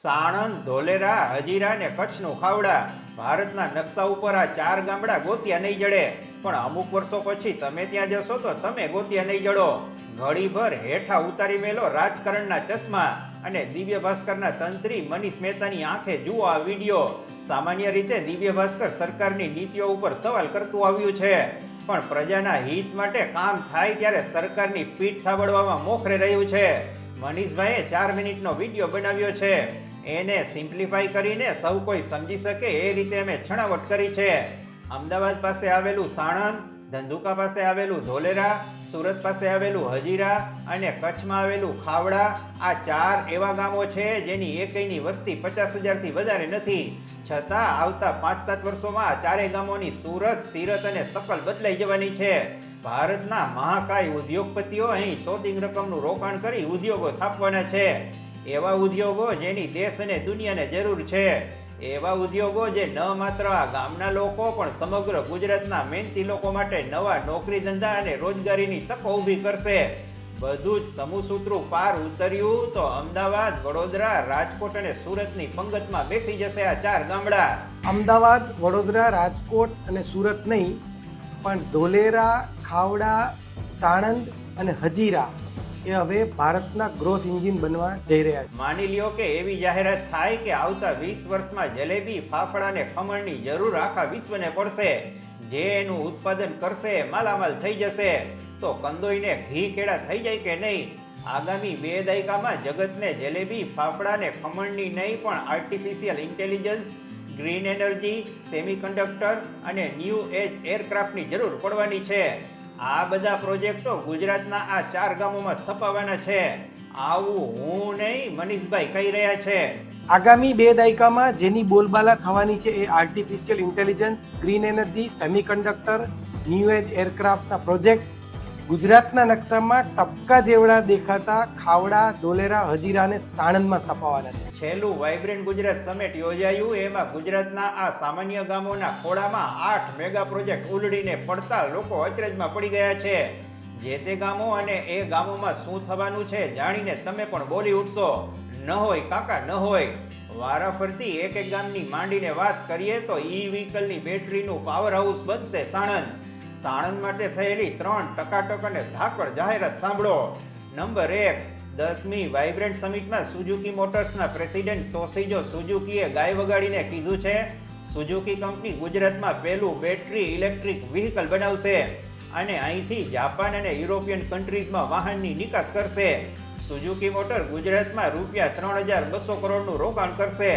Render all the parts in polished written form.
સાણંદ, ધોલેરા, હજીરા ને કચ્છનું ખાવડા. ભારતના નકશા ઉપર આ 4 ગામડા ગોત્યા નહીં જડે, પણ અમુક વર્ષો પછી તમે ત્યાં જશો તો તમે ગોત્યા નહીં જડો. ઘડીભર હેઠા ઉતારી મેલો રાજકારણના ચશ્મા અને દિવ્ય ભાસ્કરના તંત્રી મનીષ મહેતાની આંખે જુઓ આ વિડીયો. સામાન્ય રીતે દિવ્ય ભાસ્કર સરકારની નીતિઓ ઉપર સવાલ કરતું આવ્યું છે, પણ પ્રજાના હિત માટે કામ થાય ત્યારે સરકારની પીઠ થાબડવામાં મોખરે રહ્યું છે. મનીષભાઈએ 4 મિનિટનો વિડીયો બનાવ્યો છે. એને સિમ્પ્લિફાઈ કરીને સૌ કોઈ સમજી શકે એ રીતે અમે છણાવટ કરી છે. અમદાવાદ પાસે આવેલું સાણંદ, ધંધુકા પાસે આવેલું ધોલેરા, સુરત પાસે આવેલું હજીરા અને કચ્છમાં આવેલું ખાવડા. આ 4 એવા ગામો છે જેની એકયની વસ્તી 50,000થી વધારે નથી. છતાં આવતા 5-7 વર્ષોમાં આ 4 ગામોની સુરત, સીરત અને શકલ બદલાઈ જવાની છે. ભારતના મહાકાય ઉદ્યોગપતિઓ અહીં તોતિંગ રકમનું રોકાણ કરી ઉદ્યોગો સ્થાપવાના છે. એવા ઉદ્યોગો જેની દેશ અને દુનિયાને જરૂર છે. એવા ઉદ્યોગો જે ન માત્ર આ ગામના લોકો પણ સમગ્ર ગુજરાતના મહેનતી લોકો માટે નવા નોકરી ધંધા અને રોજગારીની તકો ઊભી કરશે. બધું જ સમૂહસૂત્રું પાર ઉતર્યું તો અમદાવાદ, વડોદરા, રાજકોટ અને સુરતની પંગતમાં બેસી જશે આ 4 ગામડા. અમદાવાદ, વડોદરા, રાજકોટ અને સુરત નહીં, પણ ધોલેરા, ખાવડા, સાણંદ અને હજીરા એ હવે ભારતના ગ્રોથ એન્જિન બનવા જઈ રહ્યા છે. માની લ્યો કે એવી જાહેરાત થાય કે આવતા 20 વર્ષમાં જલેબી, ફાફડા અને ખમણની જરૂર આખા વિશ્વને પડશે. જે એનું ઉત્પાદન કરશે માલામાલ થઈ જશે. તો કંદોઈને ઘી કેળા થઈ જાય કે નહીં? આગામી 2 દાયકામાં જગતને જલેબી, ફાફડા અને ખમણની નહીં પણ artificial intelligence, green energy, semiconductor અને ન્યૂ એજ એરક્રાફ્ટની જરૂર પડવાની છે. આ બધા પ્રોજેક્ટો ગુજરાતના આ 4 ગામોમાં સ્થપાવાના છે. આવું હું નહીં, મનીષભાઈ કહી રહ્યા છે. આગામી 2 દાયકામાં જેની બોલબાલા થવાની છે એ artificial intelligence, green energy, semiconductor, new age એરક્રાફ્ટના પ્રોજેક્ટ ગુજરાતના નકશામાં ટપકા જેવડા દેખાતા ખાવડા, ધોલેરા, હજીરા અને સાણંદમાં સ્થપાવાના છે. છેલ્લું વાઇબ્રન્ટ ગુજરાત સમિટ યોજાયું. એમાં ગુજરાતના આ સામાન્ય ગામોના ખોળામાં 8 મેગા પ્રોજેક્ટ ઉલડીને પડતા લોકો અચરજમાં પડી ગયા છે. જે તે ગામો અને એ ગામોમાં શું થવાનું છે જાણીને તમે પણ બોલી ઉઠશો, ન હોય કાકા ન હોય. વારાફરતી એક ગામની માંડીને વાત કરીએ તો ઈ વ્હીકલની બેટરીનું પાવર હાઉસ બનશે સાણંદ. સાણંદ માટે થયેલી 3 ટકાટક અને ધાકડ જાહેરાત સાંભળો. નંબર 1, 10મી વાઇબ્રન્ટ સમિટમાં સુઝુકી મોટર્સના પ્રેસિડેન્ટ તોશિજો સુઝુકીએ ગાય વગાડીને કીધું છે સુઝુકી કંપની ગુજરાતમાં પહેલું બેટરી ઇલેક્ટ્રિક વ્હીકલ બનાવશે અને અહીંથી જાપાન અને યુરોપિયન કન્ટ્રીઝમાં વાહનની નિકાસ કરશે. સુઝુકી મોટર ગુજરાતમાં રૂપિયા 3,200 કરોડનું રોકાણ કરશે.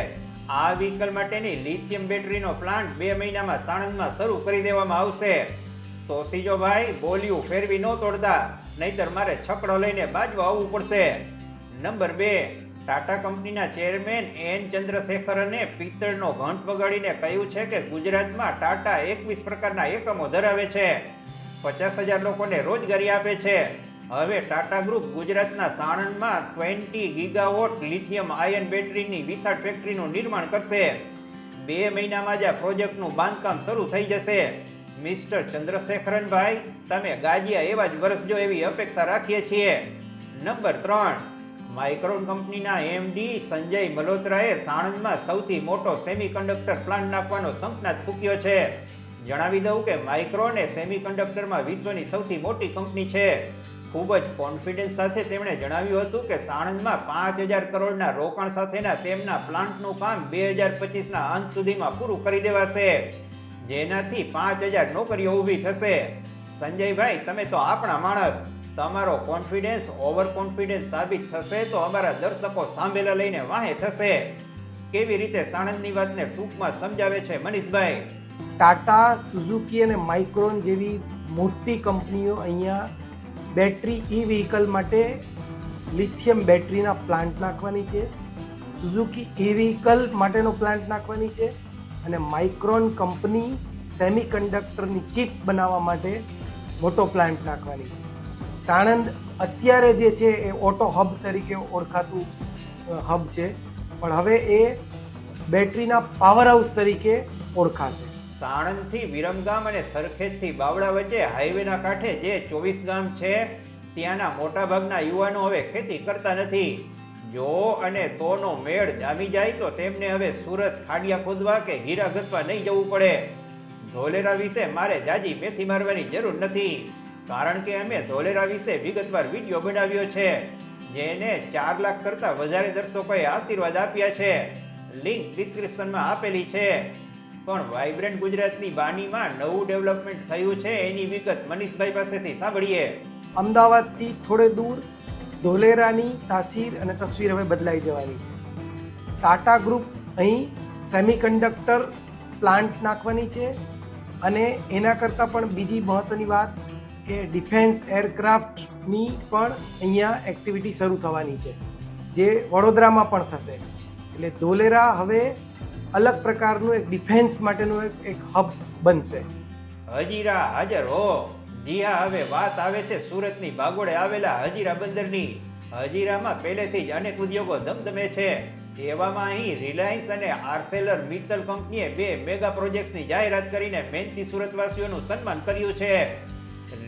આ વ્હીકલ માટેની લિથિયમ બેટરીનો પ્લાન્ટ 2 મહિનામાં સાણંદમાં શરૂ કરી દેવામાં આવશે. તોશિજો ભાઈ બોલ્યું ફેરવી ન તોડતા, નહીતર મારે છકડો લઈને બાજવા આવવું પડશે. નંબર 2, ટાટા કંપનીના ચેરમેન એન ચંદ્રશેખરને પિત્તળનો ઘંટ વગાડીને કહ્યું છે કે ગુજરાતમાં ટાટા 21 પ્રકારના એકમો ધરાવે છે, 50,000 લોકોને રોજગારી આપે છે. હવે ટાટા ગ્રુપ ગુજરાતના સાણંદમાં 20 ગીગાવોટ લિથિયમ આયન બેટરીની વિશાળ ફેક્ટરીનું નિર્માણ કરશે. 2 મહિનામાં જ આ પ્રોજેક્ટનું બાંધકામ શરૂ થઈ જશે. મિસ્ટર ચંદ્રશેખરનભાઈ, તમે ગાજિયા એવા જ વરસજો એવી અપેક્ષા રાખીએ છીએ. નંબર 3, માઇક્રોન કંપનીના એમડી સંજય મલ્હોત્રાએ સાણંદમાં સૌથી મોટો સેમિકન્ડક્ટર પ્લાન્ટ નાખવાનો શંખનાદ ફૂંક્યો છે. જણાવી દઉં કે માઇક્રોન એ સેમિકન્ડક્ટરમાં વિશ્વની સૌથી મોટી કંપની છે. ખૂબ જ કોન્ફિડન્સ સાથે તેમણે જણાવ્યું હતું કે સાણંદમાં 5,000 કરોડના રોકાણ સાથેના તેમના પ્લાન્ટનું કામ 2025ના અંત સુધીમાં પૂરું કરી દેવાશે, જેનાથી 5,000 નોકરીઓ ઊભી થશે. સંજયભાઈ, તમે તો આપણા માણસ. તમારો કોન્ફિડન્સ ઓવર કોન્ફિડન્સ સાબિત થશે તો અમારા દર્શકો સાંભળેલા લઈને વાહે થશે. કેવી રીતે સાણંદની વાતને ટૂંકમાં સમજાવે છે મનીષભાઈ? ટાટા, સુઝુકી અને માઇક્રોન જેવી મોટી કંપનીઓ અહીંયા બેટરી ઈ વ્હીકલ માટે લિથિયમ બેટરીના પ્લાન્ટ નાખવાની છે. સુઝુકી ઈ વ્હીકલ માટેનો પ્લાન્ટ નાખવાની છે અને માઇક્રોન કંપની સેમિકન્ડક્ટરની ચિપ બનાવવા માટે મોટો પ્લાન્ટ નાખવાની છે. સાણંદ અત્યારે જે છે એ ઓટો હબ તરીકે ઓળખાતું હબ છે, પણ હવે એ બેટરીના પાવર હાઉસ તરીકે ઓળખાશે. સાણંદથી વિરમગામ અને સરખેજથી બાવળા વચ્ચે હાઈવેના કાંઠે જે 24 ગામ છે ત્યાંના મોટાભાગના યુવાનો હવે ખેતી કરતા નથી. જો અને તોનો મેળ જામી જાય તો તેમને હવે સુરત ખાડિયા ખોદવા કે હીરા ઘસવા નહીં જવું પડે. ધોલેરા વિશે મારે જાજી મેથી મારવાની જરૂર નથી, કારણ કે અમે ધોલેરા વિશે વિગતવાર વિડીયો બનાવ્યો છે, જેને 4 લાખ કરતાં વધારે દર્શકોએ આશીર્વાદ આપ્યા છે. લિંક ડિસ્ક્રિપ્શનમાં આપેલી છે. પણ વાઇબ્રન્ટ ગુજરાતની બાનીમાં નવું ડેવલપમેન્ટ થયું છે એની વિગત મનીષભાઈ પાસેથી સાંભળીએ. અમદાવાદથી થોડે દૂર ધોલેરાની તાસીર અને તસવીર હવે બદલાઈ જવાની છે. ટાટા ગ્રુપ અહીં સેમિકન્ડક્ટર પ્લાન્ટ નાખવાની છે અને એના કરતાં પણ બીજી મહત્ત્વની વાત કે ડિફેન્સ એરક્રાફ્ટની પણ અહીંયા એક્ટિવિટી શરૂ થવાની છે, જે વડોદરામાં પણ થશે. એટલે ધોલેરા હવે અલગ પ્રકારનું એક ડિફેન્સ માટેનું એક હબ બનશે. હજીરા હાજર હો. જી હા, હવે વાત આવે છે સુરતની ભાગોળે આવેલા હજીરા બંદરની. હજીરામાં પહેલેથી જ અનેક ઉદ્યોગો ધમધમે છે. એવામાં અહીં રિલાયન્સ અને આર્સેલર મિત્તલ કંપનીએ 2 મેગા પ્રોજેક્ટની જાહેરાત કરીને મહેનતી સુરતવાસીઓનું સન્માન કર્યું છે.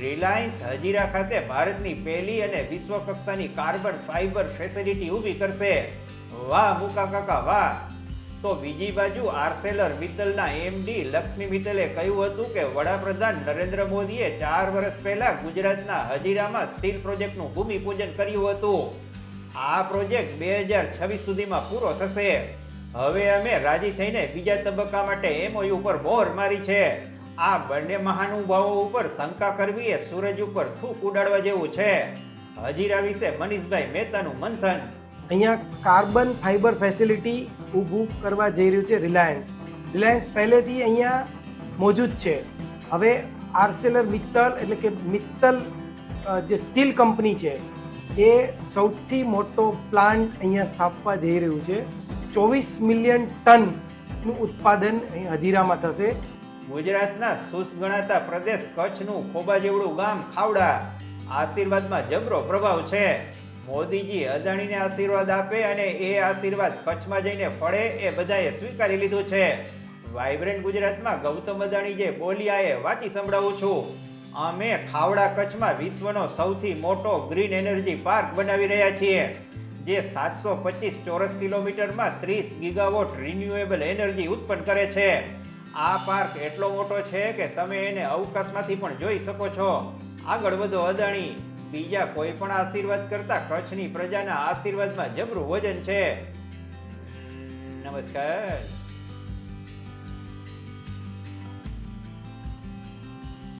રિલાયન્સ હજીરા ખાતે ભારતની પહેલી અને વિશ્વ કક્ષાની કાર્બન ફાઇબર ફેસિલિટી ઊભી કરશે. વાહ મુકા કાકા વાહ. તો બીજી બાજુ આર્સેલર મિત્તલના એમડી લક્ષ્મી મિત્તલે કહ્યું હતું કે વડાપ્રધાન નરેન્દ્ર મોદીએ 4 વર્ષ પહેલા ગુજરાતના હજીરામાં સ્ટીલ પ્રોજેક્ટનું ભૂમિપૂજન કર્યું હતું. આ પ્રોજેક્ટ 2026 સુધીમાં પૂરો થશે. હવે અમે રાજી થઈને બીજા તબક્કા માટે MOU ઉપર મોહર મારી છે. આ બંને મહાનુભાવો ઉપર શંકા કરવી એ સૂરજ ઉપર થૂક ઉડાડવા જેવું છે. હજીરા વિશે મનીષભાઈ મહેતાનું મંથન. અહીંયા કાર્બન ફાઇબર ફેસિલિટી ઊભું કરવા જઈ રહ્યું છે રિલાયન્સ. રિલાયન્સ પહેલેથી અહીંયા મોજૂદ છે. હવે આર્સેલર મિત્તલ એટલે કે મિત્તલ જે સ્ટીલ કંપની છે એ સૌથી મોટો પ્લાન્ટ અહીંયા સ્થાપવા જઈ રહ્યું છે. 24 મિલિયન ટનનું ઉત્પાદન અહીં હજીરામાં થશે. ગુજરાતના શુષ્ક ગણાતા પ્રદેશ કચ્છનું ખોબા જેવડું ગામ ખાવડા. આશીર્વાદમાં જબરો પ્રભાવ છે. મોદીજી અદાણીને આશીર્વાદ આપે અને એ આશીર્વાદ કચ્છમાં જઈને ફળે એ બધાએ સ્વીકારી લીધું છે. વાઇબ્રન્ટ ગુજરાતમાં ગૌતમ અદાણી જે બોલ્યા એ વાંચી સંભળાવું છું. અમે ખાવડા કચ્છમાં વિશ્વનો સૌથી મોટો ગ્રીન એનર્જી પાર્ક બનાવી રહ્યા છીએ, જે 725 ચોરસ કિલોમીટરમાં 30 ગીગાવોટ રિન્યુએબલ એનર્જી ઉત્પન્ન કરે છે. આ પાર્ક એટલો મોટો છે કે તમે એને અવકાશમાંથી પણ જોઈ શકો છો. આગળ વધો અદાણી. બીજા કોઈ પણ આશીર્વાદ કરતા કચ્છની પ્રજાના આશીર્વાદમાં જબરું વજન છે. નમસ્કાર.